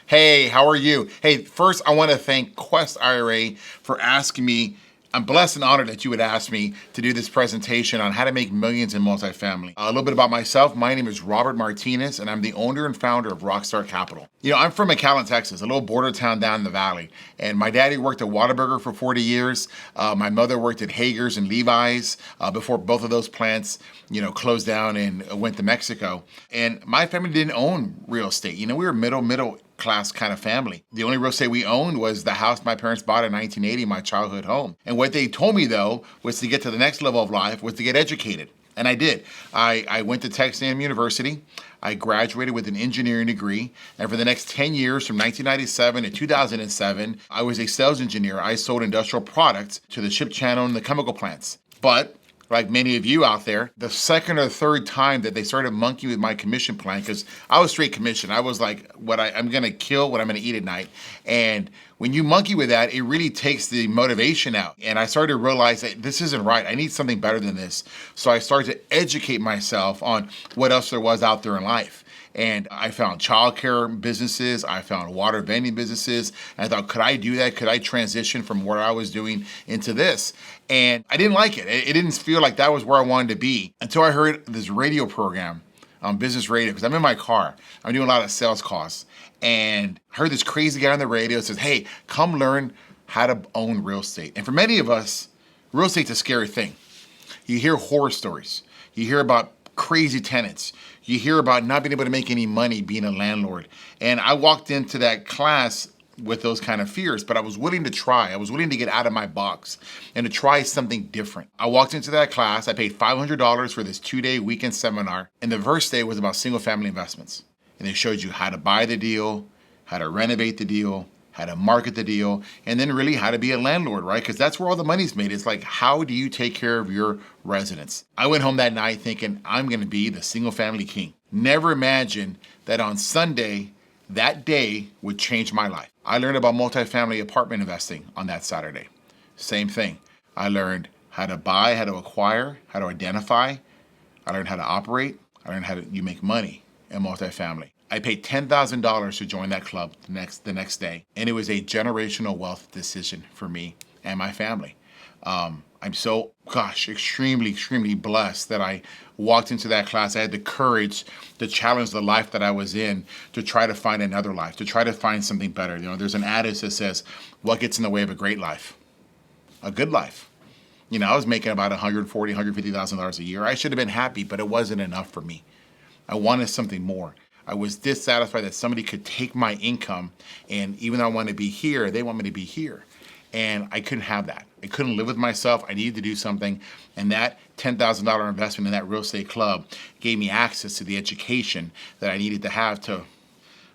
Hey, how are you? Hey, first, I want to thank Quest IRA for asking me. I'm blessed and honored that you would ask me to do this presentation on how to make millions in multifamily. A little bit about myself. My name is Robert Martinez, and I'm the owner and founder of Rockstar Capital. I'm from McAllen, Texas, a little border town down in the valley. And my daddy worked at Whataburger for 40 years. My mother worked at Hager's and Levi's before both of those plants, closed down and went to Mexico. And my family didn't own real estate. We were middle class kind of family. The only real estate we owned was the house my parents bought in 1980, my childhood home. And what they told me though was to get to the next level of life was to get educated. And I did. I went to Texas A&M University. I graduated with an engineering degree. And for the next 10 years, from 1997 to 2007, I was a sales engineer. I sold industrial products to the ship channel and the chemical plants. But like many of you out there, the second or third time that they started monkeying with my commission plan, because I was straight commission. I was like, I'm gonna kill what I'm gonna eat at night. And when you monkey with that, it really takes the motivation out. And I started to realize that this isn't right. I need something better than this. So I started to educate myself on what else there was out there in life. And I found childcare businesses, I found water vending businesses, and I thought, could I do that? Could I transition from what I was doing into this? And I didn't like it. It didn't feel like that was where I wanted to be until I heard this radio program on business radio, because I'm in my car. I'm doing a lot of sales calls. And I heard this crazy guy on the radio that says, hey, come learn how to own real estate. And for many of us, real estate's a scary thing. You hear horror stories. You hear about crazy tenants. You hear about not being able to make any money being a landlord. And I walked into that class with those kind of fears, but I was willing to try. I was willing to get out of my box and to try something different. I walked into that class. I paid $500 for this 2-day weekend seminar. And the first day was about single family investments. And they showed you how to buy the deal, how to renovate the deal, how to market the deal, and then really how to be a landlord, right? Because that's where all the money's made. It's like, how do you take care of your residents? I went home that night thinking, I'm gonna be the single family king. Never imagined that on Sunday, that day would change my life. I learned about multifamily apartment investing on that Saturday. Same thing. I learned how to buy, how to acquire, how to identify. I learned how to operate. I learned how you make money in multifamily. I paid $10,000 to join that club the next day, and it was a generational wealth decision for me and my family. I'm so, extremely blessed that I walked into that class. I had the courage to challenge the life that I was in, to try to find another life, to try to find something better. There's an adage that says, what gets in the way of a great life? A good life. I was making about $140,000, $150,000 a year. I should have been happy, but it wasn't enough for me. I wanted something more. I was dissatisfied that somebody could take my income, and even though I want to be here, they want me to be here. And I couldn't have that. I couldn't live with myself. I needed to do something. And that $10,000 investment in that real estate club gave me access to the education that I needed to have to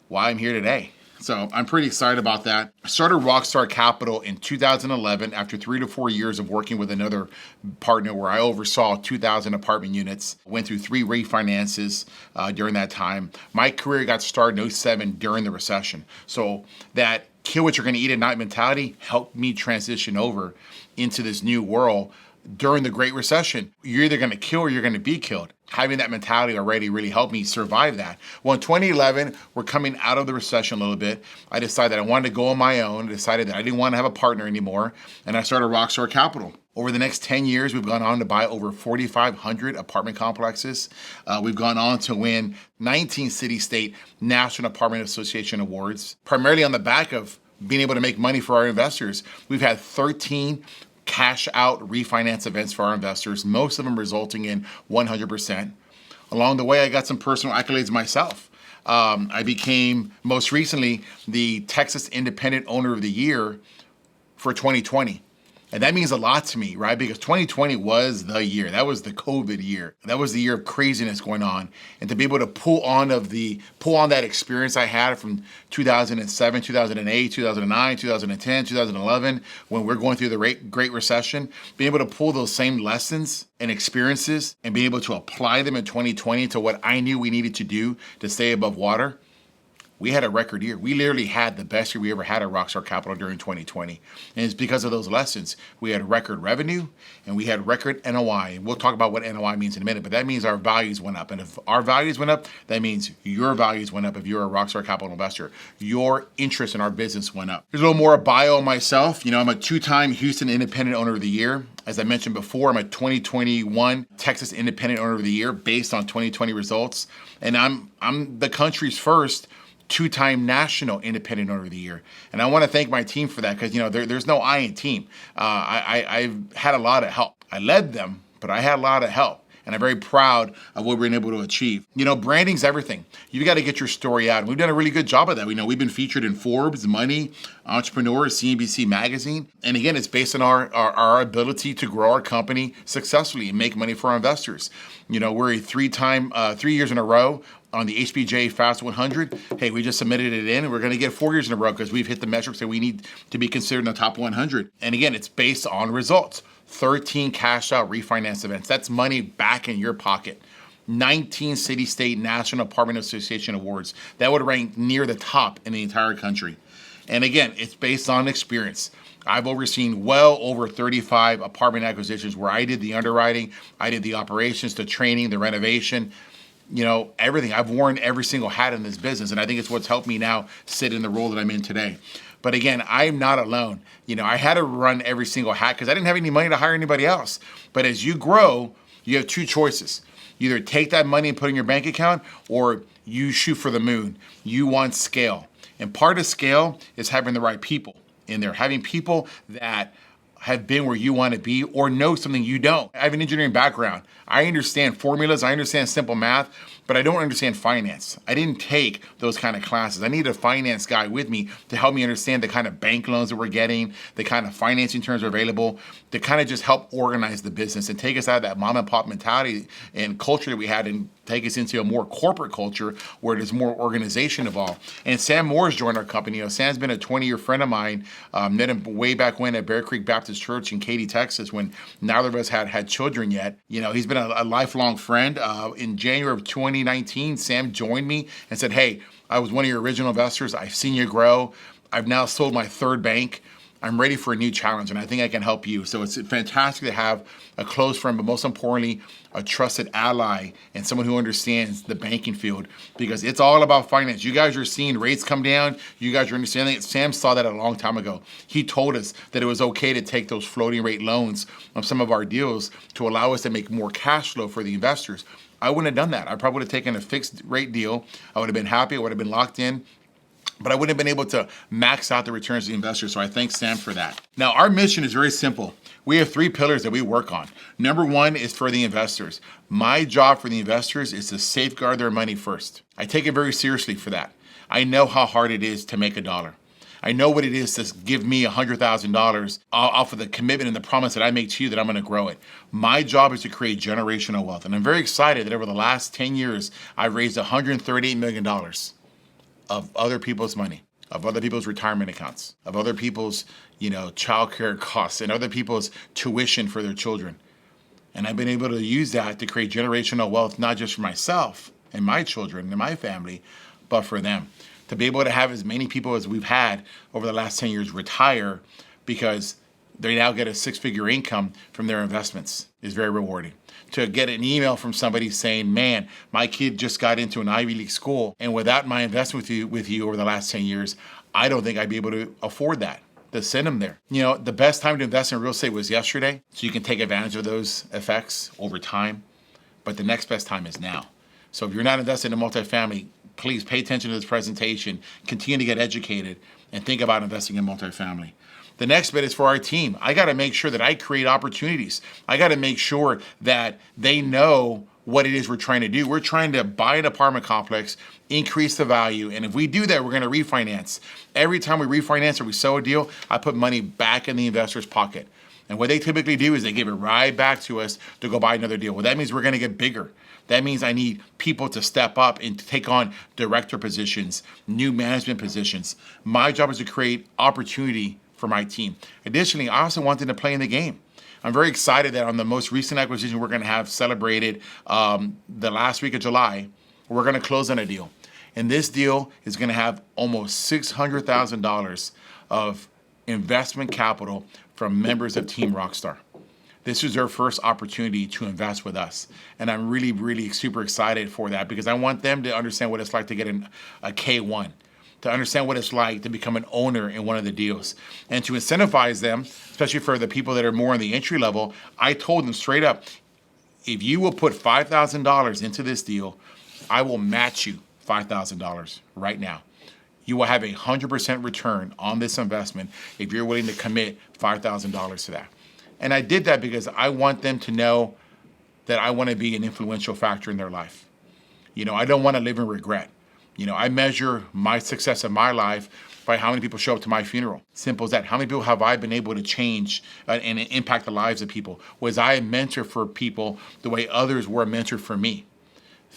why I'm here today. So I'm pretty excited about that. I started Rockstar Capital in 2011 after 3 to 4 years of working with another partner where I oversaw 2,000 apartment units. Went through 3 refinances during that time. My career got started in '07 during the recession. So that kill what you're gonna eat at night mentality helped me transition over into this new world during the Great Recession. You're either gonna kill or you're gonna be killed. Having that mentality already really helped me survive that. Well, in 2011, we're coming out of the recession a little bit. I decided I wanted to go on my own. I decided that I didn't want to have a partner anymore, and I started Rockstar Capital. Over the next 10 years, we've gone on to buy over 4,500 apartment complexes. We've gone on to win 19 city-state National Apartment Association awards, primarily on the back of being able to make money for our investors. We've had 13 cash out refinance events for our investors, most of them resulting in 100%. Along the way, I got some personal accolades myself. I became, most recently, the Texas Independent Owner of the Year for 2020. And that means a lot to me, right? Because 2020 was the year. That was the COVID year. That was the year of craziness going on. And to be able to pull on that experience I had from 2007, 2008, 2009, 2010, 2011, when we're going through the Great Recession, being able to pull those same lessons and experiences and being able to apply them in 2020 to what I knew we needed to do to stay above water, we had a record year. We literally had the best year we ever had at Rockstar Capital during 2020. And it's because of those lessons. We had record revenue and we had record NOI. And we'll talk about what NOI means in a minute, but that means our values went up. And if our values went up, that means your values went up if you're a Rockstar Capital investor. Your interest in our business went up. There's a little more bio on myself. I'm a two-time Houston Independent Owner of the Year. As I mentioned before, I'm a 2021 Texas Independent Owner of the Year based on 2020 results. And I'm the country's first two-time National Independent Owner of the Year. And I want to thank my team for that because, there's no I in team. I've had a lot of help. I led them, but I had a lot of help. And I'm very proud of what we've been able to achieve. Branding's everything. You've got to get your story out. And we've done a really good job of that. We've been featured in Forbes, Money, Entrepreneur, CNBC Magazine. And again, it's based on our ability to grow our company successfully and make money for our investors. We're a 3 years in a row on the HBJ Fast 100. Hey, we just submitted it in, and we're going to get 4 years in a row because we've hit the metrics that we need to be considered in the top 100. And again, it's based on results. 13 cash out refinance events. That's money back in your pocket. 19 city, state, national apartment association awards. That would rank near the top in the entire country. And again, it's based on experience. I've overseen well over 35 apartment acquisitions where I did the underwriting, I did the operations, the training, the renovation, everything. I've worn every single hat in this business, and I think it's what's helped me now sit in the role that I'm in today. But again, I'm not alone. I had to run every single hat because I didn't have any money to hire anybody else. But as you grow, you have 2 choices. You either take that money and put it in your bank account, or you shoot for the moon. You want scale. And part of scale is having the right people in there, having people that have been where you want to be or know something you don't. I have an engineering background. I understand formulas, I understand simple math, but I don't understand finance. I didn't take those kind of classes. I need a finance guy with me to help me understand the kind of bank loans that we're getting, the kind of financing terms are available, to kind of just help organize the business and take us out of that mom and pop mentality and culture that we had and take us into a more corporate culture where there's more organization involved. And Sam Moore's joined our company. Sam's been a 20-year friend of mine. Met him way back when at Bear Creek Baptist Church in Katy, Texas, when neither of us had children yet. He's been a lifelong friend. In January of 2019, Sam joined me and said, hey, I was one of your original investors. I've seen you grow. I've now sold my 3rd bank. I'm ready for a new challenge, and I think I can help you. So it's fantastic to have a close friend, but most importantly, a trusted ally and someone who understands the banking field, because it's all about finance. You guys are seeing rates come down. You guys are understanding it. Sam saw that a long time ago. He told us that it was okay to take those floating rate loans on some of our deals to allow us to make more cash flow for the investors. I wouldn't have done that. I probably would have taken a fixed rate deal. I would have been happy. I would have been locked in. But I wouldn't have been able to max out the returns to the investors, so I thank Sam for that. Now, our mission is very simple. We have 3 pillars that we work on. Number 1 is for the investors. My job for the investors is to safeguard their money first. I take it very seriously for that. I know how hard it is to make $1. I know what it is to give me $100,000 off of the commitment and the promise that I make to you that I'm going to grow it. My job is to create generational wealth, and I'm very excited that over the last 10 years, I've raised $138 million. Of other people's money, of other people's retirement accounts, of other people's, childcare costs, and other people's tuition for their children. And I've been able to use that to create generational wealth, not just for myself and my children and my family, but for them. To be able to have as many people as we've had over the last 10 years retire because they now get a 6-figure income from their investments is very rewarding. To get an email from somebody saying, man, my kid just got into an Ivy League school, and without my investment with you over the last 10 years, I don't think I'd be able to afford that, to send them there. The best time to invest in real estate was yesterday, so you can take advantage of those effects over time, but the next best time is now. So if you're not invested in multifamily, please pay attention to this presentation, continue to get educated, and think about investing in multifamily. The next bit is for our team. I got to make sure that I create opportunities. I got to make sure that they know what it is we're trying to do. We're trying to buy an apartment complex, increase the value, and if we do that, we're going to refinance. Every time we refinance or we sell a deal, I put money back in the investor's pocket. And what they typically do is they give it right back to us to go buy another deal. Well, that means we're going to get bigger. That means I need people to step up and to take on director positions, new management positions. My job is to create opportunity for my team. Additionally, I also want them to play in the game. I'm very excited that on the most recent acquisition we're going to have celebrated the last week of July, we're going to close on a deal. And this deal is gonna have almost $600,000 of investment capital from members of Team Rockstar. This is their first opportunity to invest with us. And I'm really, really super excited for that because I want them to understand what it's like to get a K1, to understand what it's like to become an owner in one of the deals. And to incentivize them, especially for the people that are more on the entry level, I told them straight up, if you will put $5,000 into this deal, I will match you $5,000 right now. You will have 100% return on this investment if you're willing to commit $5,000 to that. And I did that because I want them to know that I want to be an influential factor in their life. You know, I don't want to live in regret. You know, I measure my success in my life by how many people show up to my funeral. Simple as that. How many people have I been able to change and impact the lives of people? Was I a mentor for people the way others were a mentor for me?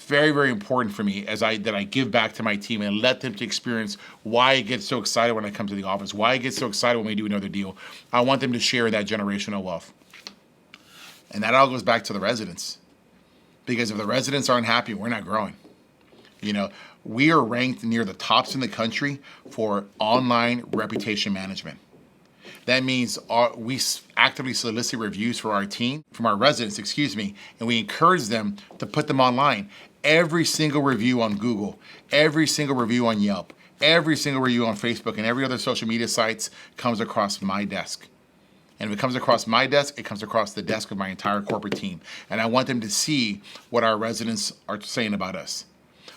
Very, very important for me that I give back to my team and let them to experience why I get so excited when I come to the office, why I get so excited when we do another deal. I want them to share that generational wealth. And that all goes back to the residents. Because if the residents aren't happy, we're not growing. You know, we are ranked near the tops in the country for online reputation management. That means we actively solicit reviews for our team, from our residents, and we encourage them to put them online. Every single review on Google, every single review on Yelp, every single review on Facebook and every other social media sites comes across my desk. And if it comes across my desk, it comes across the desk of my entire corporate team. And I want them to see what our residents are saying about us.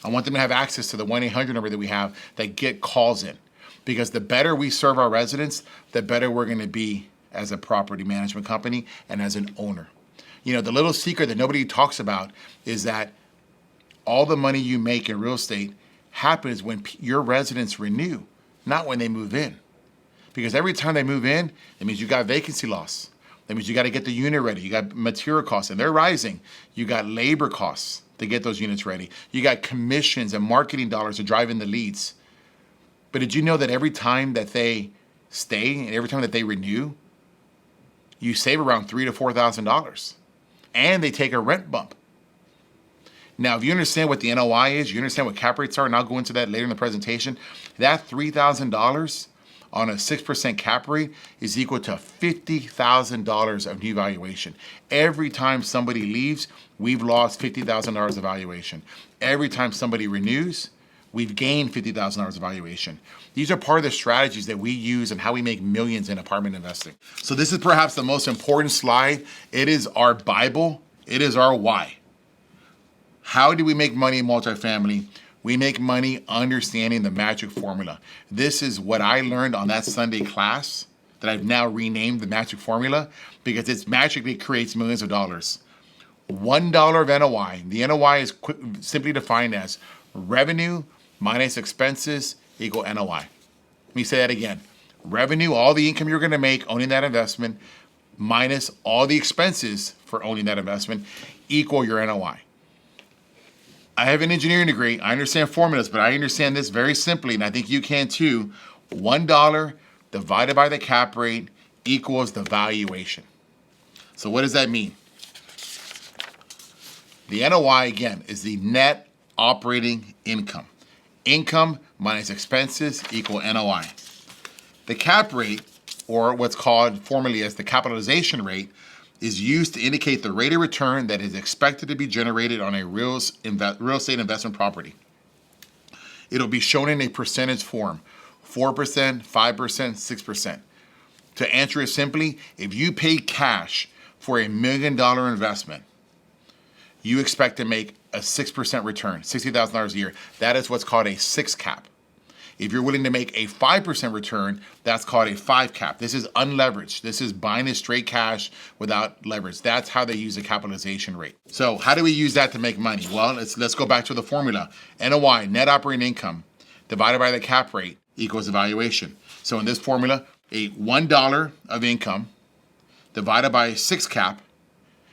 I want them to have access to the 1-800 number that we have that get calls in. Because the better we serve our residents, the better we're gonna be as a property management company and as an owner. You know, the little secret that nobody talks about is that all the money you make in real estate happens when your residents renew, not when they move in. Because every time they move in, it means you got vacancy loss. That means you got to get the unit ready. You got material costs, and they're rising. You got labor costs to get those units ready. You got commissions and marketing dollars to drive in the leads. But did you know that every time that they stay and every time that they renew, you save around $3,000 to $4,000, and they take a rent bump. Now, if you understand what the NOI is, you understand what cap rates are, and I'll go into that later in the presentation, that $3,000 on a 6% cap rate is equal to $50,000 of new valuation. Every time somebody leaves, we've lost $50,000 of valuation. Every time somebody renews, we've gained $50,000 of valuation. These are part of the strategies that we use and how we make millions in apartment investing. So this is perhaps the most important slide. It is our Bible. It is our why. How do we make money in multifamily? We make money understanding the magic formula. This is what I learned on that Sunday class that I've now renamed the magic formula because it magically creates millions of dollars. $1 of NOI. The NOI is simply defined as revenue minus expenses equal NOI. Let me say that again. Revenue, all the income you're gonna make owning that investment, minus all the expenses for owning that investment equal your NOI. I have an engineering degree. I understand formulas, but I understand this very simply, and I think you can too. $1 divided by the cap rate equals the valuation. So what does that mean? The NOI, again, is the net operating income. Income minus expenses equal NOI. The cap rate, or what's called formally as the capitalization rate, is used to indicate the rate of return that is expected to be generated on a real estate investment property. It'll be shown in a percentage form, 4%, 5%, 6%. To answer it simply, if you pay cash for $1 million investment, you expect to make a 6% return, $60,000 a year. That is what's called a 6 cap. If you're willing to make a 5% return, that's called a 5 cap. This is unleveraged. This is buying it straight cash without leverage. That's how they use the capitalization rate. So how do we use that to make money? Well, let's go back to the formula. NOI, net operating income, divided by the cap rate equals the valuation. So in this formula, a $1 of income divided by a 6 cap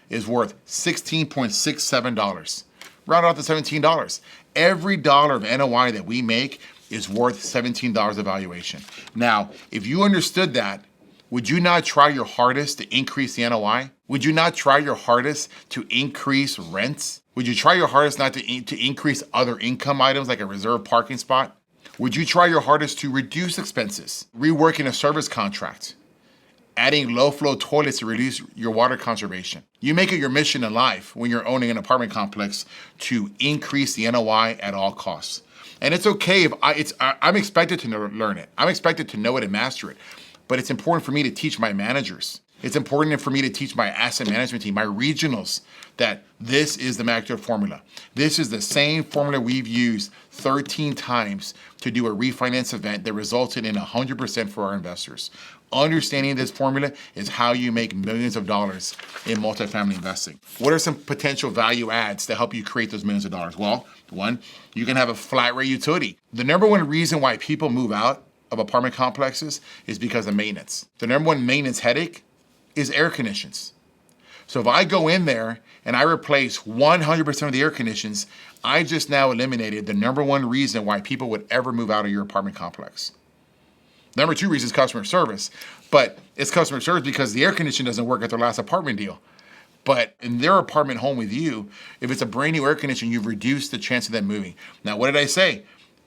is worth $16.67. Round off to $17. Every dollar of NOI that we make is worth $17 of valuation. Now, if you understood that, would you not try your hardest to increase the NOI? Would you not try your hardest to increase rents? Would you try your hardest not to increase other income items like a reserved parking spot? Would you try your hardest to reduce expenses? Reworking a service contract? Adding low-flow toilets to reduce your water conservation? You make it your mission in life when you're owning an apartment complex to increase the NOI at all costs. And it's okay if I'm expected to learn it. I'm expected to know it and master it. But it's important for me to teach my managers. It's important for me to teach my asset management team, my regionals, that this is the magic formula. This is the same formula we've used 13 times to do a refinance event that resulted in 100% for our investors. Understanding this formula is how you make millions of dollars in multifamily investing. What are some potential value adds to help you create those millions of dollars? Well, one, you can have a flat rate utility. The number one reason why people move out of apartment complexes is because of maintenance. The number one maintenance headache is air conditions. So if I go in there and I replace 100% of the air conditions, I just now eliminated the number one reason why people would ever move out of your apartment complex. Number two reason is customer service, but it's customer service because the air conditioning doesn't work at their last apartment deal. But in their apartment home with you, if it's a brand new air conditioning, you've reduced the chance of them moving. Now, what did I say?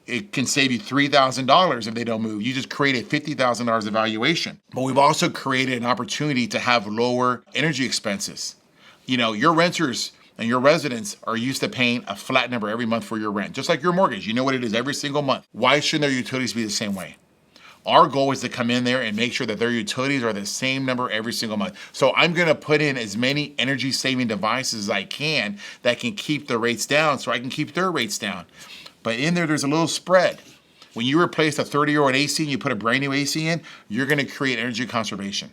It can save you $3,000 if they don't move. You just created $50,000 of valuation. But we've also created an opportunity to have lower energy expenses. You know, your renters and your residents are used to paying a flat number every month for your rent, just like your mortgage. You know what it is every single month. Why shouldn't their utilities be the same way? Our goal is to come in there and make sure that their utilities are the same number every single month. So I'm gonna put in as many energy saving devices as I can that can keep the rates down so I can keep their rates down. But in there's a little spread. When you replace a 30-year-old AC and you put a brand new AC in, you're gonna create energy conservation.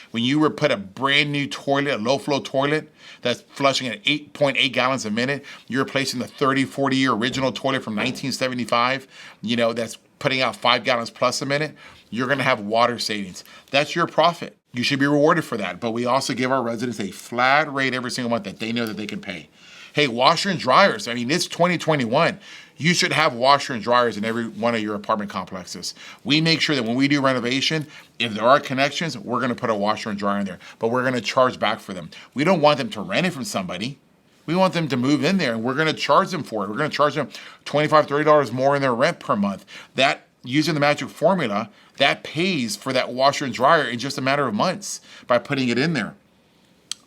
When you put a brand new toilet, a low flow toilet that's flushing at 8.8 gallons a minute, you're replacing the 30, 40-year original toilet from 1975, you know, that's putting out 5 gallons plus a minute, you're gonna have water savings. That's your profit. You should be rewarded for that. But we also give our residents a flat rate every single month that they know that they can pay. Hey, washer and dryers. I mean, it's 2021. You should have washer and dryers in every one of your apartment complexes. We make sure that when we do renovation, if there are connections, we're gonna put a washer and dryer in there, but we're gonna charge back for them. We don't want them to rent it from somebody. We want them to move in there and we're gonna charge them for it. We're gonna charge them $25, $30 more in their rent per month. That, using the magic formula, that pays for that washer and dryer in just a matter of months by putting it in there.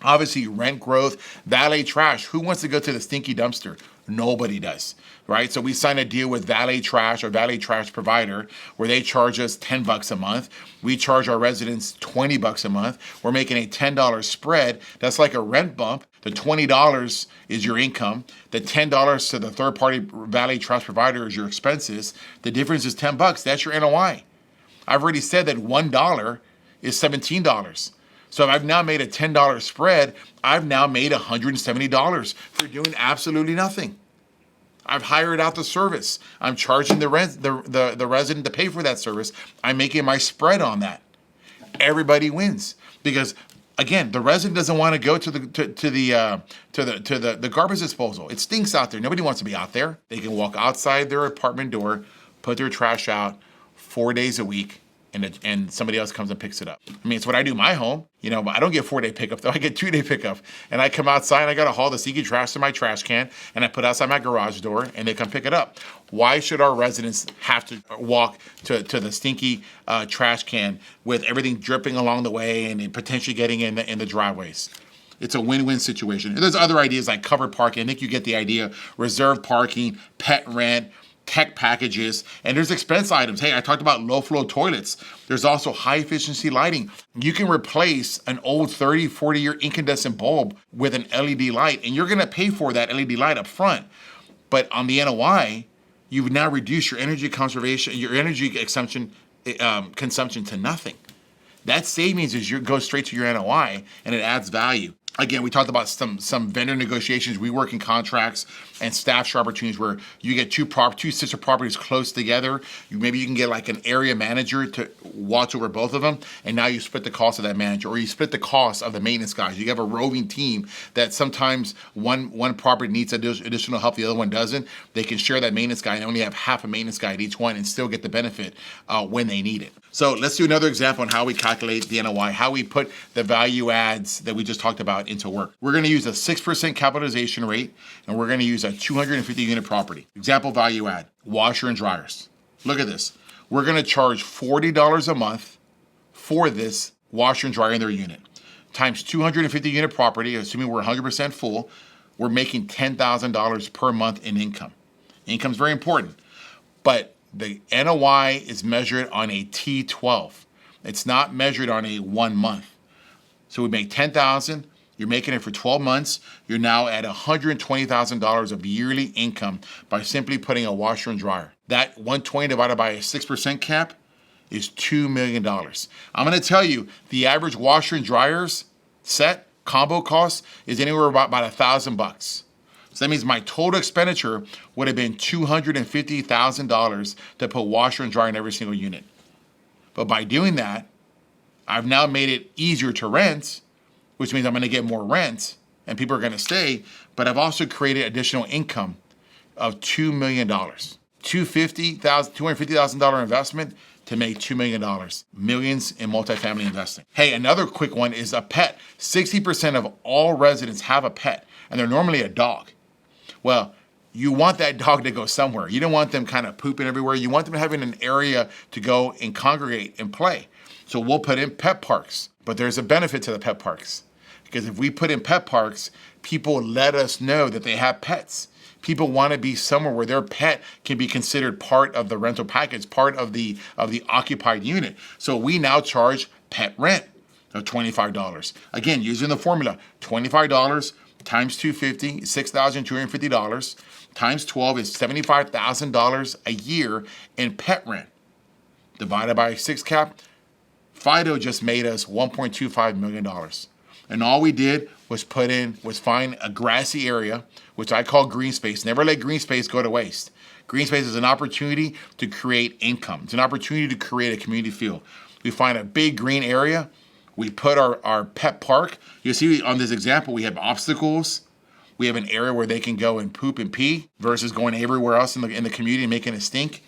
Obviously, rent growth, valet trash. Who wants to go to the stinky dumpster? Nobody does, right? So we sign a deal with valet trash or valet trash provider where they charge us $10 a month. We charge our residents $20 a month. We're making a $10 spread. That's like a rent bump. The $20 is your income. The $10 to the third-party valet trash provider is your expenses. The difference is $10. That's your NOI. I've already said that $1 is $17. So if I've now made a $10 spread, I've now made $170 for doing absolutely nothing. I've hired out the service. I'm charging the resident to pay for that service. I'm making my spread on that. Everybody wins because, again, the resident doesn't want to go to the garbage disposal. It stinks out there. Nobody wants to be out there. They can walk outside their apartment door, put their trash out 4 days a week, and somebody else comes and picks it up. I mean, it's what I do in my home. You know, I don't get 4-day pickup though. I get 2-day pickup. And I come outside and I gotta haul the sticky trash to my trash can and I put it outside my garage door and they come pick it up. Why should our residents have to walk to the stinky trash can with everything dripping along the way and potentially getting in the driveways? It's a win-win situation. There's other ideas like covered parking. I think you get the idea. Reserved parking, pet rent, tech packages, and there's expense items. Hey, I talked about low flow toilets. There's also high efficiency lighting. You can replace an old 30, 40-year incandescent bulb with an LED light, and you're gonna pay for that LED light up front. But on the NOI, you've now reduced your energy conservation, your energy consumption to nothing. That savings goes straight to your NOI, and it adds value. Again, we talked about some vendor negotiations. We work in contracts and staff share opportunities where you get two sister properties close together. Maybe you can get like an area manager to watch over both of them, and now you split the cost of that manager, or you split the cost of the maintenance guys. You have a roving team that sometimes one property needs additional help, the other one doesn't. They can share that maintenance guy and only have half a maintenance guy at each one and still get the benefit when they need it. So let's do another example on how we calculate the NOI, how we put the value adds that we just talked about into work. We're gonna use a 6% capitalization rate, and we're gonna use a 250 unit property. Example value add, washer and dryers. Look at this. We're gonna charge $40 a month for this washer and dryer in their unit. Times 250 unit property, assuming we're 100% full, we're making $10,000 per month in income. Income's very important, but the NOI is measured on a T12. It's not measured on a 1 month. So we make $10,000, you're making it for 12 months, you're now at $120,000 of yearly income by simply putting a washer and dryer. That 120 divided by a 6% cap is $2 million. I'm gonna tell you, the average washer and dryers set combo cost is anywhere about $1,000. So that means my total expenditure would have been $250,000 to put washer and dryer in every single unit. But by doing that, I've now made it easier to rent, which means I'm gonna get more rent and people are gonna stay, but I've also created additional income of $2 million. $250,000 investment to make $2 million. Millions in multifamily investing. Hey, another quick one is a pet. 60% of all residents have a pet, and they're normally a dog. Well, you want that dog to go somewhere. You don't want them kind of pooping everywhere. You want them having an area to go and congregate and play. So we'll put in pet parks, but there's a benefit to the pet parks. Because if we put in pet parks, people let us know that they have pets. People want to be somewhere where their pet can be considered part of the rental package, part of the occupied unit. So we now charge pet rent of $25. Again, using the formula, $25 times 250 is $6,250, times 12 is $75,000 a year in pet rent. Divided by 6 cap, Fido just made us $1.25 million. And all we did was find a grassy area, which I call green space. Never let green space go to waste. Green space is an opportunity to create income. It's an opportunity to create a community feel. We find a big green area. We put our pet park. You see on this example, we have obstacles. We have an area where they can go and poop and pee versus going everywhere else in the community and making a stink.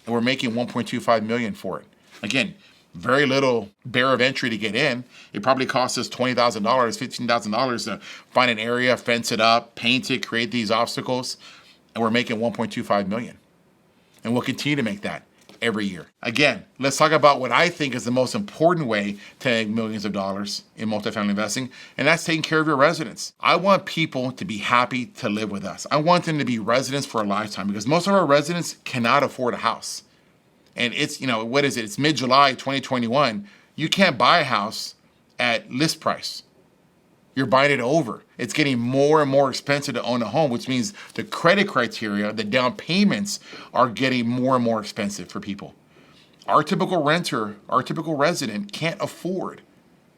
And we're making $1.25 million for it. Again, very little barrier of entry to get in. It probably costs us $20,000, $15,000 to find an area, fence it up, paint it, create these obstacles, and we're making $1.25 million. And we'll continue to make that every year. Again, let's talk about what I think is the most important way to make millions of dollars in multifamily investing, and that's taking care of your residents. I want people to be happy to live with us. I want them to be residents for a lifetime because most of our residents cannot afford a house. And it's, what is it? It's mid-July 2021. You can't buy a house at list price. You're buying it over. It's getting more and more expensive to own a home, which means the credit criteria, the down payments are getting more and more expensive for people. Our typical renter, our typical resident can't afford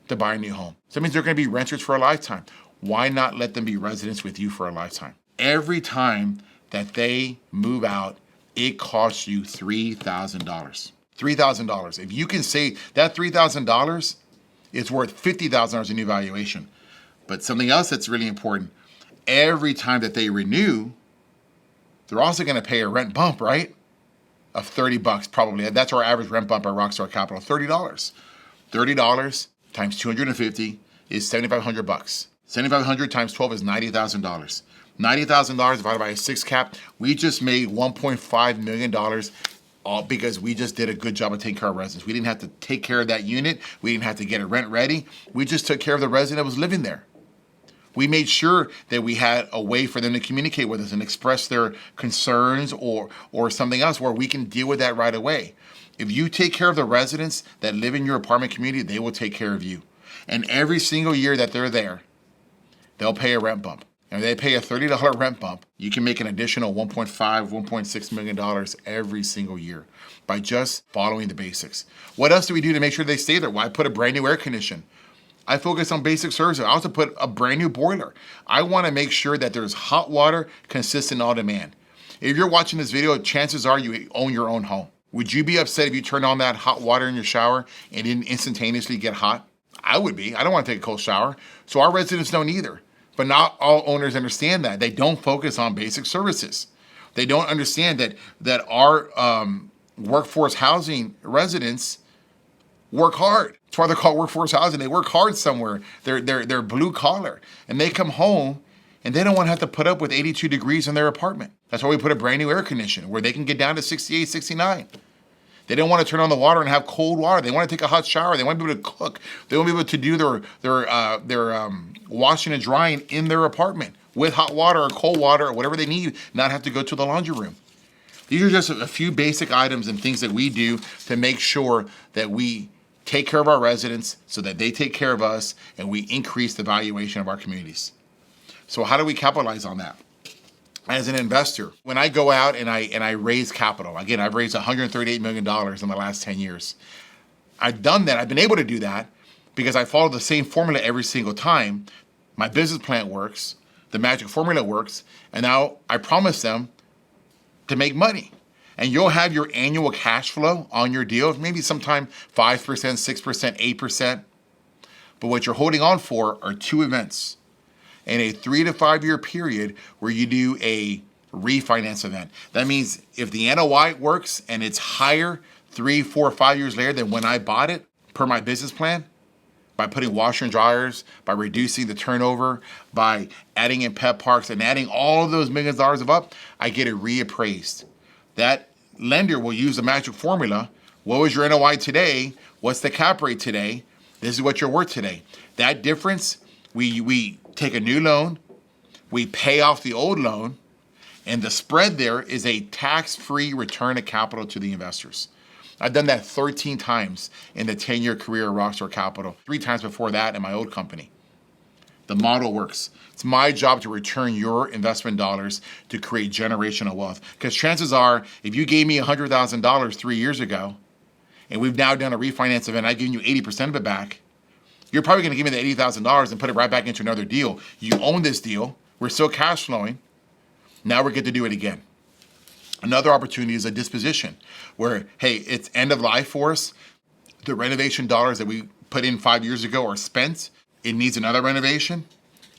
to buy a new home. So that means they're going to be renters for a lifetime. Why not let them be residents with you for a lifetime? Every time that they move out, it costs you $3,000. $3,000. If you can say that $3,000 is worth $50,000 in new valuation. But something else that's really important, every time that they renew, they're also going to pay a rent bump, right? Of $30 probably. That's our average rent bump at Rockstar Capital, $30. $30 times 250 is $7,500. 7,500 times 12 is $90,000. $90,000 divided by a 6 cap, we just made $1.5 million all because we just did a good job of taking care of residents. We didn't have to take care of that unit. We didn't have to get it rent ready. We just took care of the resident that was living there. We made sure that we had a way for them to communicate with us and express their concerns or something else where we can deal with that right away. If you take care of the residents that live in your apartment community, they will take care of you. And every single year that they're there, they'll pay a rent bump. And if they pay a $30 rent bump, you can make an additional $1.5, $1.6 million every single year by just following the basics. What else do we do to make sure they stay there? Well, I put a brand new air condition. I focus on basic services. I also put a brand new boiler. I want to make sure that there's hot water consistent on demand. If you're watching this video, chances are you own your own home. Would you be upset if you turned on that hot water in your shower and didn't instantaneously get hot? I would be. I don't want to take a cold shower. So our residents don't either. But not all owners understand that. They don't focus on basic services. They don't understand that our workforce housing residents work hard. That's why they're called workforce housing. They work hard somewhere. They're blue collar. And they come home and they don't want to have to put up with 82 degrees in their apartment. That's why we put a brand new air conditioner where they can get down to 68, 69. They don't want to turn on the water and have cold water. They want to take a hot shower. They want to be able to cook. They want to be able to do their washing and drying in their apartment with hot water or cold water or whatever they need, not have to go to the laundry room. These are just a few basic items and things that we do to make sure that we take care of our residents so that they take care of us and we increase the valuation of our communities. So how do we capitalize on that? As an investor, when I go out and I raise capital, again, I've raised $138 million in the last 10 years. I've done that. I've been able to do that because I follow the same formula every single time. My business plan works, the magic formula works, and now I promise them to make money. And you'll have your annual cash flow on your deal, maybe sometime 5%, 6%, 8%. But what you're holding on for are two events in a 3 to 5 year period where you do a refinance event. That means if the NOI works and it's higher 3, 4, 5 years later than when I bought it, per my business plan, by putting washer and dryers, by reducing the turnover, by adding in pet parks and adding all of those millions of dollars of up, I get it reappraised. That lender will use the magic formula. What was your NOI today? What's the cap rate today? This is what you're worth today. That difference, we take a new loan, we pay off the old loan, and the spread there is a tax-free return of capital to the investors. I've done that 13 times in the 10-year career of Rockstar Capital, 3 times before that in my old company. The model works. It's my job to return your investment dollars to create generational wealth. Because chances are, if you gave me $100,000 3 years ago, and we've now done a refinance event, I've given you 80% of it back, you're probably going to give me the $80,000 and put it right back into another deal. You own this deal. We're still cash flowing. Now we get to do it again. Another opportunity is a disposition where, hey, it's end of life for us. The renovation dollars that we put in 5 years ago are spent. It needs another renovation.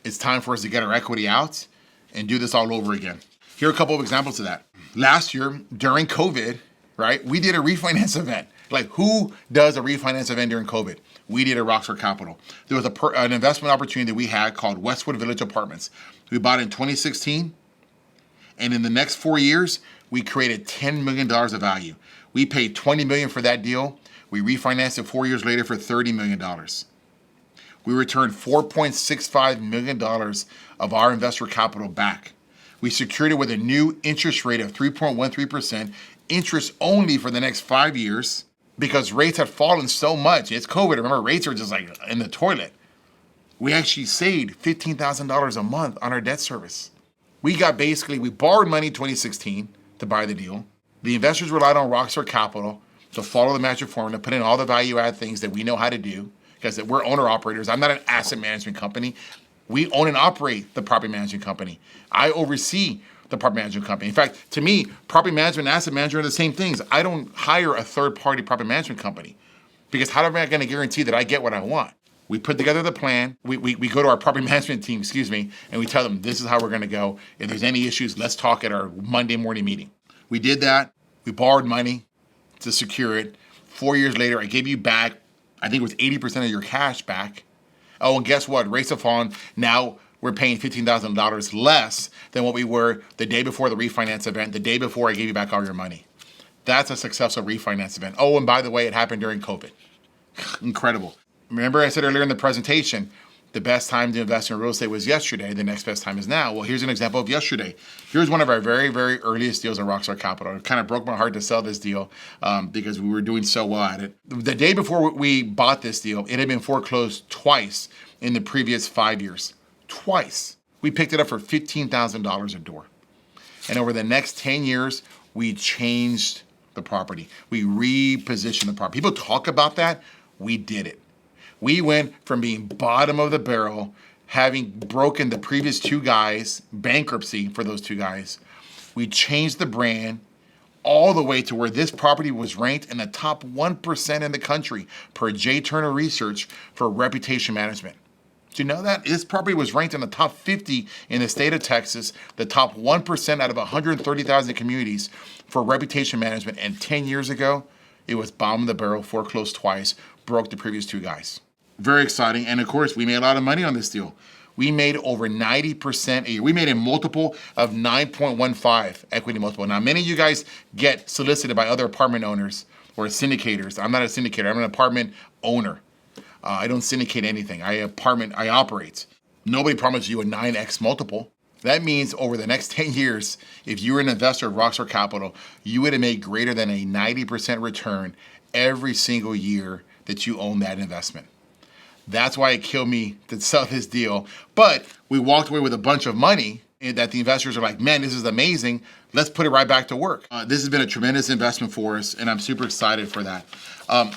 It's time for us to get our equity out and do this all over again. Here are a couple of examples of that. Last year, during COVID, right, we did a refinance event. Like, who does a refinance event during COVID? We did at Rockstar Capital. There was an investment opportunity that we had called Westwood Village Apartments. We bought it in 2016, and in the next 4 years, we created $10 million of value. We paid $20 million for that deal. We refinanced it 4 years later for $30 million. We returned $4.65 million of our investor capital back. We secured it with a new interest rate of 3.13%, interest only for the next 5 years, because rates had fallen so much. It's COVID. Remember, rates are just like in the toilet. We actually saved $15,000 a month on our debt service. We borrowed money in 2016 to buy the deal. The investors relied on Rockstar Capital to follow the magic formula, put in all the value add things that we know how to do, because we're owner operators. I'm not an asset management company. We own and operate the property management company. I oversee the property management company. In fact, to me, property management and asset management are the same things. I don't hire a third-party property management company because how am I going to guarantee that I get what I want? We put together the plan. We go to our property management team, and we tell them this is how we're going to go. If there's any issues, let's talk at our Monday morning meeting. We did that. We borrowed money to secure it. 4 years later, I gave you back, I think it was 80% of your cash back. Oh, and guess what? Rates have fallen. Now we're paying $15,000 less than what we were the day before the refinance event, the day before I gave you back all your money. That's a successful refinance event. Oh, and by the way, it happened during COVID. Incredible. Remember I said earlier in the presentation, the best time to invest in real estate was yesterday. The next best time is now. Well, here's an example of yesterday. Here's one of our very, very earliest deals at Rockstar Capital. It kind of broke my heart to sell this deal because we were doing so well at it. The day before we bought this deal, it had been foreclosed twice in the previous 5 years. Twice. We picked it up for $15,000 a door. And over the next 10 years, we changed the property. We repositioned the property. People talk about that. We did it. We went from being bottom of the barrel, having broken the previous 2 guys, bankruptcy for those 2 guys. We changed the brand all the way to where this property was ranked in the top 1% in the country per J. Turner Research for reputation management. Do you know that? This property was ranked in the top 50 in the state of Texas, the top 1% out of 130,000 communities for reputation management. And 10 years ago, it was bottom of the barrel, foreclosed twice, broke the previous two guys. Very exciting. And of course, we made a lot of money on this deal. We made over 90% a year. We made a multiple of 9.15 equity multiple. Now, many of you guys get solicited by other apartment owners or syndicators. I'm not a syndicator, I'm an apartment owner. I don't syndicate anything. I operate. Nobody promised you a 9x multiple. That means over the next 10 years, if you were an investor of Rockstar Capital, you would have made greater than a 90% return every single year that you own that investment. That's why it killed me to sell this deal. But we walked away with a bunch of money that the investors are like, man, this is amazing. Let's put it right back to work. This has been a tremendous investment for us, and I'm super excited for that.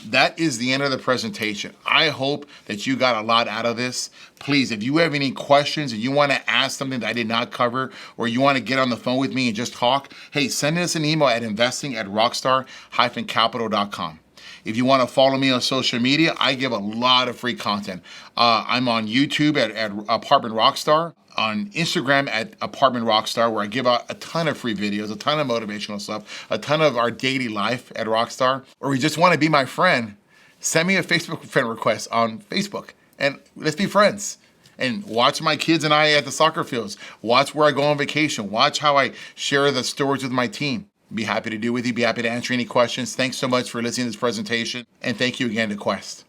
That is the end of the presentation. I hope that you got a lot out of this. Please, if you have any questions and you want to ask something that I did not cover, or you want to get on the phone with me and just talk, hey, send us an email at investing@rockstar-capital.com. If you want to follow me on social media, I give a lot of free content. I'm on YouTube at Apartment Rockstar, on Instagram at Apartment Rockstar, where I give out a ton of free videos, a ton of motivational stuff, a ton of our daily life at Rockstar. Or you just want to be my friend, send me a Facebook friend request on Facebook, and let's be friends. And watch my kids and I at the soccer fields. Watch where I go on vacation. Watch how I share the stories with my team. Be happy to do with you. Be happy to answer any questions. Thanks so much for listening to this presentation. And thank you again to Quest.